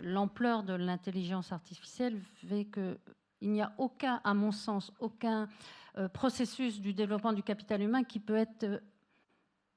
l'ampleur de l'intelligence artificielle fait qu'il n'y a aucun, à mon sens, aucun processus du développement du capital humain qui peut être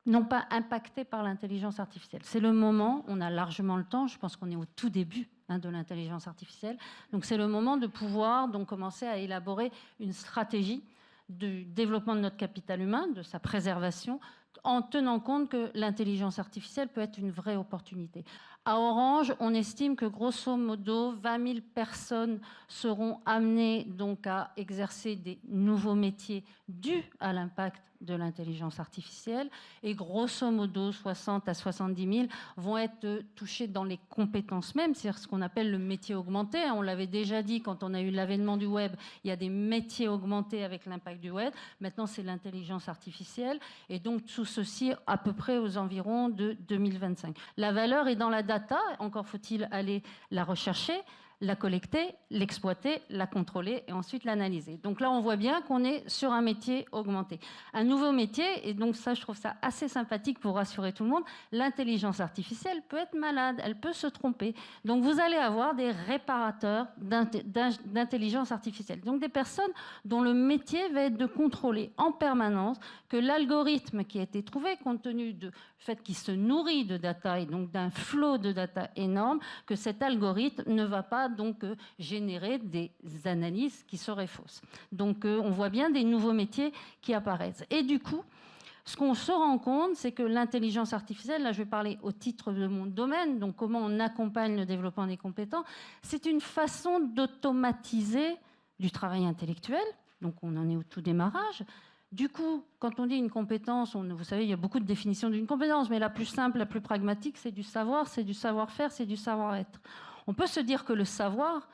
non pas impacté par l'intelligence artificielle. C'est le moment, on a largement le temps, je pense qu'on est au tout début de l'intelligence artificielle, donc c'est le moment de pouvoir donc commencer à élaborer une stratégie du développement de notre capital humain, de sa préservation, en tenant compte que l'intelligence artificielle peut être une vraie opportunité. À Orange, on estime que grosso modo 20 000 personnes seront amenées donc à exercer des nouveaux métiers dus à l'impact de l'intelligence artificielle et grosso modo 60 à 70 000 vont être touchés dans les compétences mêmes, c'est-à-dire ce qu'on appelle le métier augmenté. On l'avait déjà dit quand on a eu l'avènement du web, il y a des métiers augmentés avec l'impact du web. Maintenant, c'est l'intelligence artificielle et donc tout ceci à peu près aux environs de 2025. La valeur est dans la data, encore faut-il aller la rechercher, la collecter, l'exploiter, la contrôler et ensuite l'analyser. Donc là, on voit bien qu'on est sur un métier augmenté. Un nouveau métier, et donc ça, je trouve ça assez sympathique pour rassurer tout le monde, l'intelligence artificielle peut être malade, elle peut se tromper. Donc vous allez avoir des réparateurs d'intelligence artificielle. Donc des personnes dont le métier va être de contrôler en permanence que l'algorithme qui a été trouvé, compte tenu du fait qu'il se nourrit de data et donc d'un flot de data énorme, que cet algorithme ne va pas donc générer des analyses qui seraient fausses. Donc on voit bien des nouveaux métiers qui apparaissent. Et du coup, ce qu'on se rend compte, c'est que l'intelligence artificielle, là je vais parler au titre de mon domaine, donc comment on accompagne le développement des compétences, c'est une façon d'automatiser du travail intellectuel, donc on en est au tout démarrage. Du coup, quand on dit une compétence, vous savez, il y a beaucoup de définitions d'une compétence, mais la plus simple, la plus pragmatique, c'est du savoir, c'est du savoir-faire, c'est du savoir-être. On peut se dire que le savoir,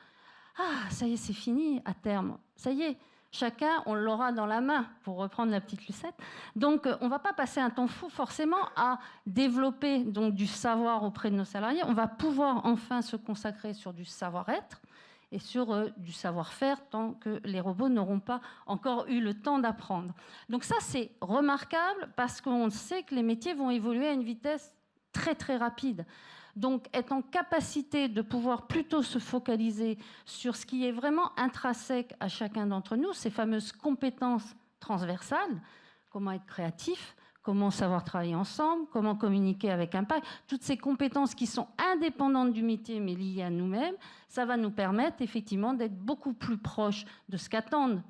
ça y est, c'est fini à terme. Ça y est, chacun, on l'aura dans la main, pour reprendre la petite Lucette. Donc, on ne va pas passer un temps fou forcément à développer donc, du savoir auprès de nos salariés. On va pouvoir enfin se consacrer sur du savoir-être et sur du savoir-faire tant que les robots n'auront pas encore eu le temps d'apprendre. Donc ça, c'est remarquable parce qu'on sait que les métiers vont évoluer à une vitesse très très rapide. Donc être en capacité de pouvoir plutôt se focaliser sur ce qui est vraiment intrinsèque à chacun d'entre nous, ces fameuses compétences transversales, comment être créatif, comment savoir travailler ensemble, comment communiquer avec impact, toutes ces compétences qui sont indépendantes du métier mais liées à nous-mêmes, ça va nous permettre effectivement d'être beaucoup plus proches de ce qu'attendent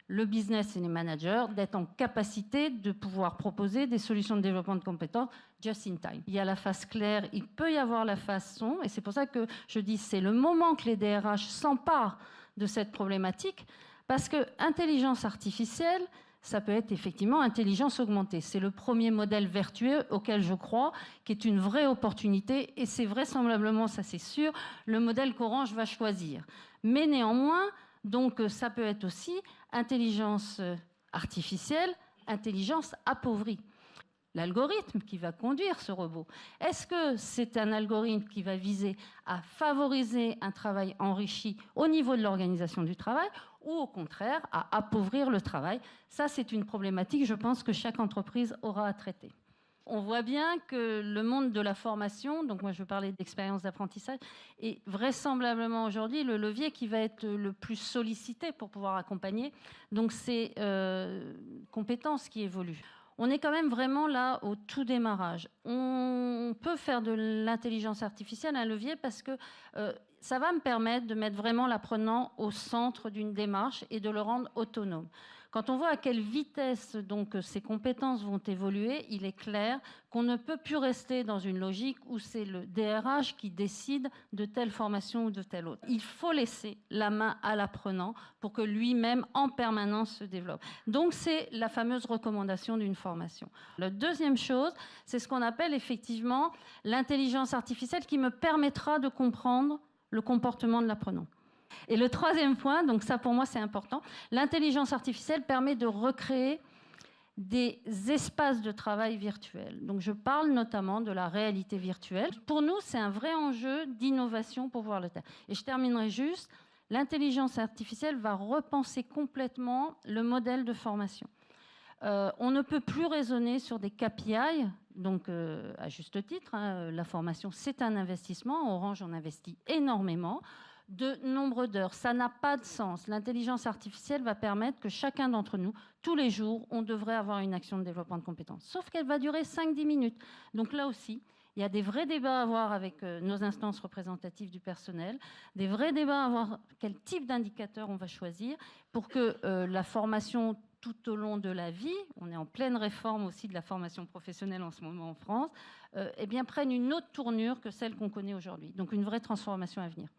le business et les managers, d'être en capacité de pouvoir proposer des solutions de développement de compétences just in time. Il y a la phase claire, il peut y avoir la phase sombre, et c'est pour ça que je dis c'est le moment que les DRH s'emparent de cette problématique, parce que intelligence artificielle, ça peut être effectivement intelligence augmentée. C'est le premier modèle vertueux auquel je crois, qui est une vraie opportunité, et c'est vraisemblablement, ça c'est sûr, le modèle qu'Orange va choisir. Mais néanmoins, donc ça peut être aussi intelligence artificielle, intelligence appauvrie. L'algorithme qui va conduire ce robot, est-ce que c'est un algorithme qui va viser à favoriser un travail enrichi au niveau de l'organisation du travail ou au contraire à appauvrir le travail? Ça, c'est une problématique, je pense, que chaque entreprise aura à traiter. On voit bien que le monde de la formation, donc moi je veux parler d'expérience d'apprentissage, est vraisemblablement aujourd'hui le levier qui va être le plus sollicité pour pouvoir accompagner donc ces compétences qui évoluent. On est quand même vraiment là au tout démarrage. On peut faire de l'intelligence artificielle un levier parce que ça va me permettre de mettre vraiment l'apprenant au centre d'une démarche et de le rendre autonome. Quand on voit à quelle vitesse donc ces compétences vont évoluer, il est clair qu'on ne peut plus rester dans une logique où c'est le DRH qui décide de telle formation ou de telle autre. Il faut laisser la main à l'apprenant pour que lui-même en permanence se développe. Donc c'est la fameuse recommandation d'une formation. La deuxième chose, c'est ce qu'on appelle effectivement l'intelligence artificielle qui me permettra de comprendre le comportement de l'apprenant. Et le troisième point, donc ça pour moi c'est important, l'intelligence artificielle permet de recréer des espaces de travail virtuels. Donc je parle notamment de la réalité virtuelle. Pour nous, c'est un vrai enjeu d'innovation pour voir le terme. Et je terminerai juste, l'intelligence artificielle va repenser complètement le modèle de formation. On ne peut plus raisonner sur des KPI, donc à juste titre, hein, la formation c'est un investissement. Orange en investit énormément. De nombre d'heures, ça n'a pas de sens. L'intelligence artificielle va permettre que chacun d'entre nous, tous les jours, on devrait avoir une action de développement de compétences. Sauf qu'elle va durer 5-10 minutes. Donc là aussi, il y a des vrais débats à avoir avec nos instances représentatives du personnel, des vrais débats à avoir quel type d'indicateur on va choisir pour que la formation tout au long de la vie, on est en pleine réforme aussi de la formation professionnelle en ce moment en France, eh bien, prenne une autre tournure que celle qu'on connaît aujourd'hui. Donc une vraie transformation à venir.